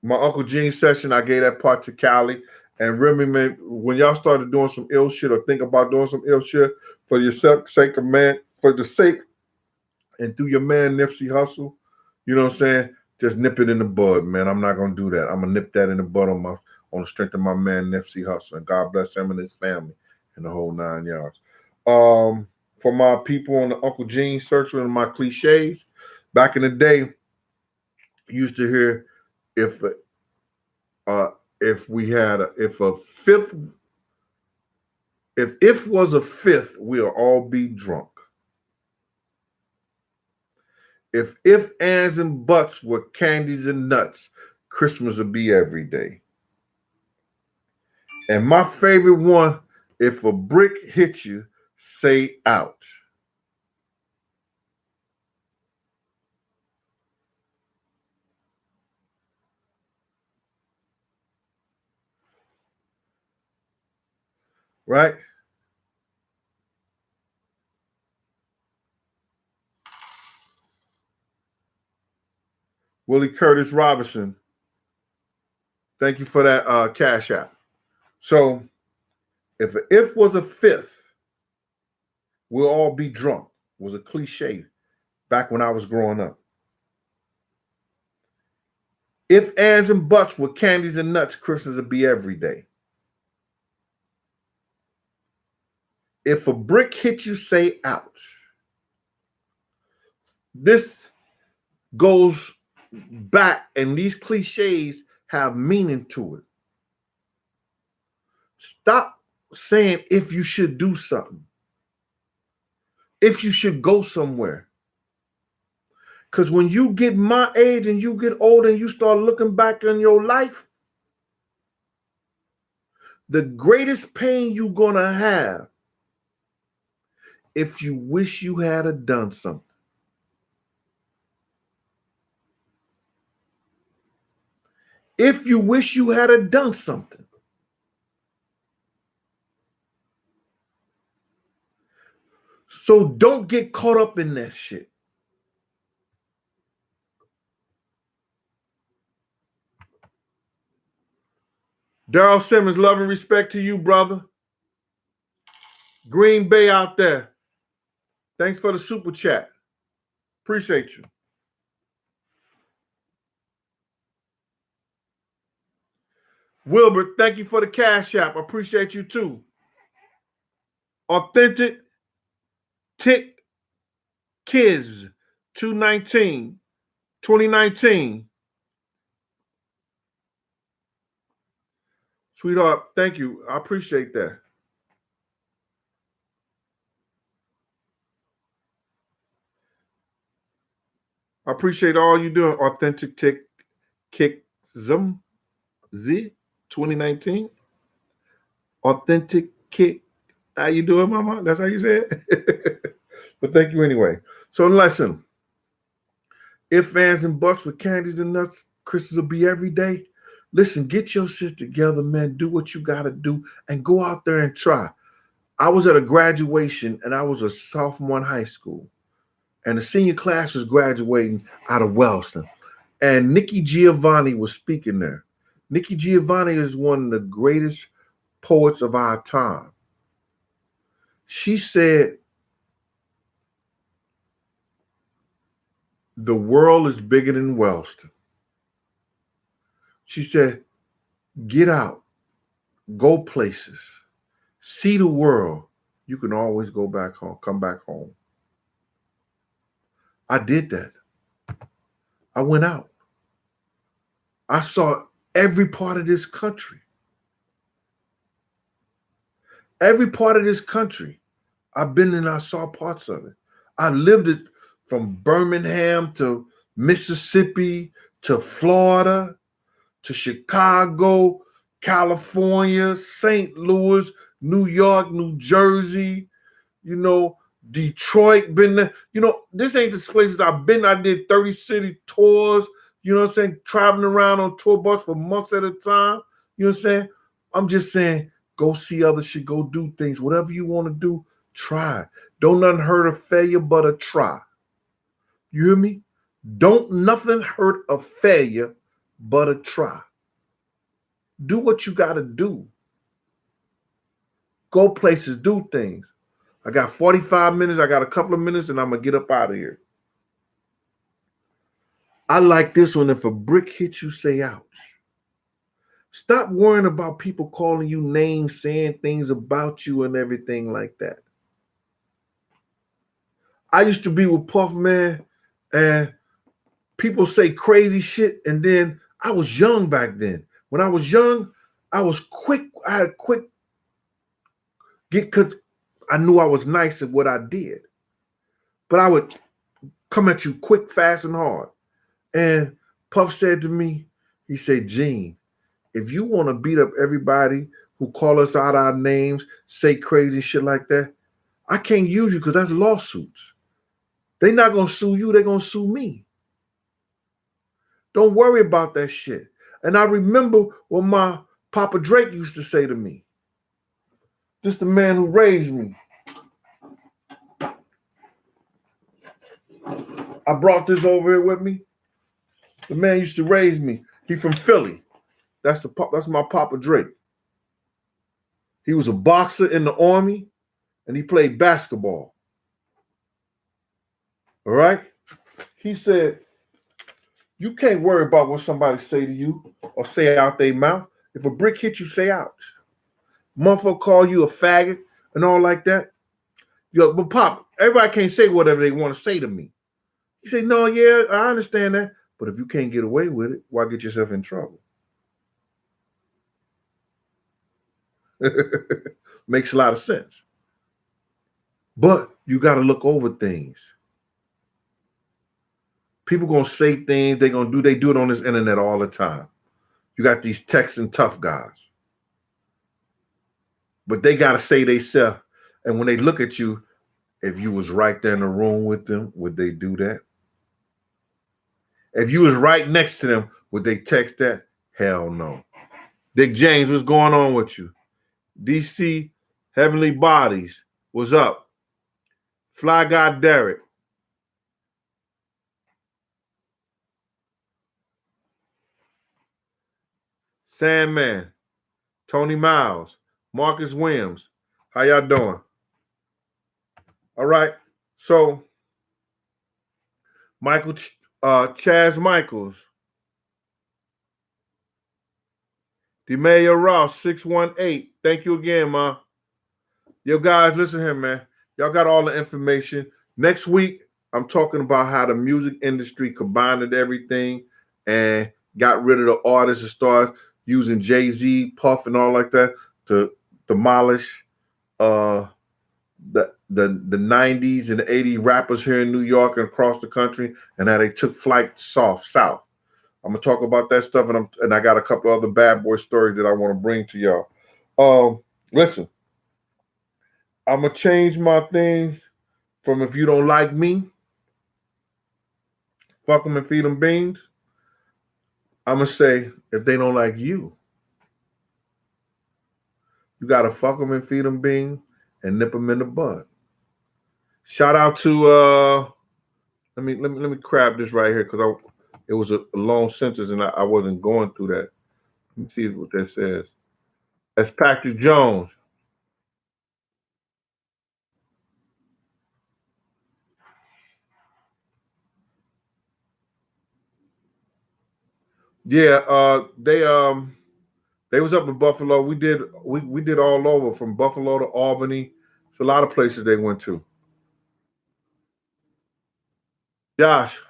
My Uncle Gene session, I gave that part to Cali. And Remy, man, when y'all started doing some ill shit or think about doing some ill shit for yourself, sake of man, for the sake and through your man Nipsey Hustle, you know what I'm saying? Just nip it in the bud, man. I'm not gonna do that. I'm gonna nip that in the bud on the strength of my man Nipsey Hustle. And God bless him and his family and the whole 9 yards. For my people on the Uncle Gene search with my cliches, back in the day, used to hear if uh if we had if a fifth if was a fifth, we'll all be drunk. If ands and buts were candies and nuts, Christmas would be every day. And my favorite one, if a brick hits you, say ouch. Right? Willie Curtis Robinson, thank you for that cash app. So if was a fifth, we'll all be drunk was a cliche back when I was growing up. If ands and buts were candies and nuts, Christmas would be every day. If a brick hit you, say ouch. This goes back, and these cliches have meaning to it. Stop saying if you should do something, if you should go somewhere. Because when you get my age and you get older and you start looking back in your life, the greatest pain you're going to have if you wish you had done something. If you wish you had done something. So don't get caught up in that shit. Daryl Simmons, love and respect to you, brother. Green Bay out there. Thanks for the super chat. Appreciate you. Wilbert, thank you for the cash app. I appreciate you too. Authentic Tick Kids 2019. Sweetheart, thank you. I appreciate that. I appreciate all you doing. Authentic Tick Kick Zum Z 2019. Authentic Kick. How you doing, mama? That's how you say it? But thank you anyway. So listen, if fans and bucks with candies and nuts, Christmas will be every day. Listen, get your shit together, man. Do what you got to do and go out there and try. I was at a graduation and I was a sophomore in high school. And the senior class was graduating out of Wellston. And Nikki Giovanni was speaking there. Nikki Giovanni is one of the greatest poets of our time. She said, the world is bigger than Wellston. She said, get out, go places, see the world. You can always go back home, come back home. I did that. I went out. I saw every part of this country. Every part of this country. I've been and I saw parts of it. I lived it from Birmingham to Mississippi to Florida to Chicago, California, St. Louis, New York, New Jersey, Detroit, been there. This ain't the places I've been. I did 30 city tours, you know what I'm saying? Traveling around on tour bus for months at a time. You know what I'm saying? I'm just saying, go see other shit, go do things. Whatever you want to do, try. Don't nothing hurt a failure but a try. You hear me? Don't nothing hurt a failure but a try. Do what you got to do. Go places, do things. I got 45 minutes. I got a couple of minutes, and I'm going to get up out of here. I like this one. If a brick hits you, say ouch. Stop worrying about people calling you names, saying things about you and everything like that. I used to be with Puff, man, and people say crazy shit, and then I was young back then. When I was young, I was quick. I had quick because I knew I was nice at what I did. But I would come at you quick, fast, and hard. And Puff said to me, he said, Gene, if you want to beat up everybody who call us out our names, say crazy shit like that, I can't use you because that's lawsuits. They're not going to sue you. They're going to sue me. Don't worry about that shit. And I remember what my Papa Drake used to say to me. This the man who raised me. I brought this over here with me. The man used to raise me. He from Philly. That's my Papa Drake. He was a boxer in the Army, and he played basketball. All right? He said, you can't worry about what somebody say to you or say out their mouth. If a brick hit you, say ouch. Motherfucker call you a faggot and all like that. Yo, but Pop, everybody can't say whatever they want to say to me. He said, no, yeah, I understand that. But if you can't get away with it, why get yourself in trouble? Makes a lot of sense. But you got to look over things. People going to say things, they do it on this internet all the time. You got these Texan tough guys. But they got to say they self. And when they look at you, if you was right there in the room with them, would they do that? If you was right next to them, would they text that? Hell no. Dick James, what's going on with you? DC Heavenly Bodies, what's up? Fly Guy Derek. Sandman, Tony Miles, Marcus Williams. How y'all doing? All right. So, Chaz Michaels. DeMayo Ross, 618. Thank you again, ma. Yo, guys, listen here, man. Y'all got all the information. Next week, I'm talking about how the music industry combined everything and got rid of the artists and started using Jay-Z, Puff, and all like that to demolish the 90s and the 80s rappers here in New York and across the country, and how they took flight south. I'm gonna talk about that stuff, and I got a couple other bad boy stories that I want to bring to y'all. Listen, I'm gonna change my things from if you don't like me, fuck them and feed them beans. I'm gonna say if they don't like you, you gotta fuck them and feed them beans and nip them in the bud. Shout out to let me grab this right here because it was a long sentence and I wasn't going through that. Let me see what that says. That's Patrick Jones. Yeah, they was up in Buffalo. We did all over from Buffalo to Albany. It's a lot of places they went to. Josh,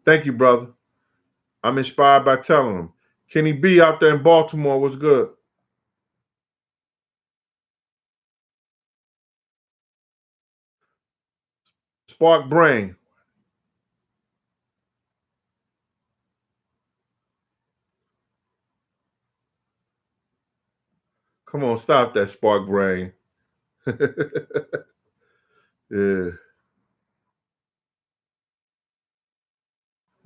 thank you, brother. I'm inspired by telling them. Kenny B out there in Baltimore was good. Spark Brain. Come on, stop that, Spark Brain. Yeah.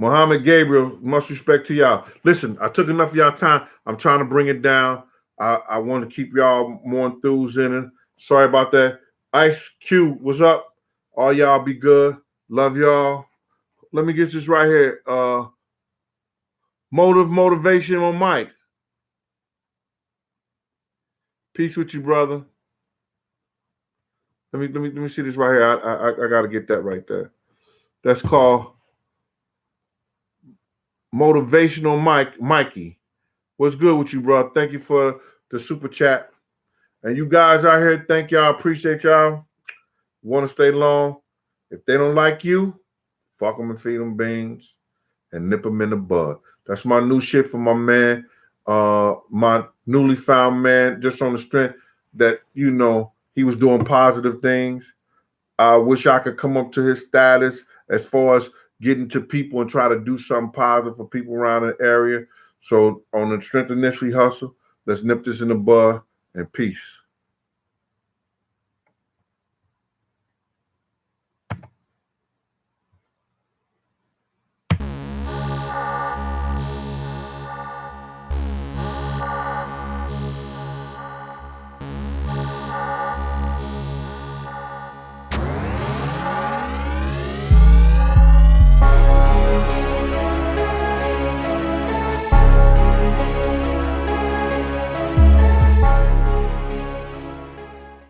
Muhammad Gabriel, much respect to y'all. Listen, I took enough of y'all time. I'm trying to bring it down. I want to keep y'all more enthused in it. Sorry about that. Ice Cube, what's up? All y'all be good. Love y'all. Let me get this right here. Motivational Mike. Peace with you, brother. Let me see this right here. I gotta get that right there. That's called Motivational Mikey. What's good with you, bro? Thank you for the super chat. And you guys out here, thank y'all. Appreciate y'all. Want to stay long? If they don't like you, fuck them and feed them beans and nip them in the bud. That's my new shit for my man, my newly found man, just on the strength that, you know, he was doing positive things. I wish I could come up to his status as far as getting to people and try to do something positive for people around the area. So on the strength of Nestle Hustle, let's nip this in the bud and peace.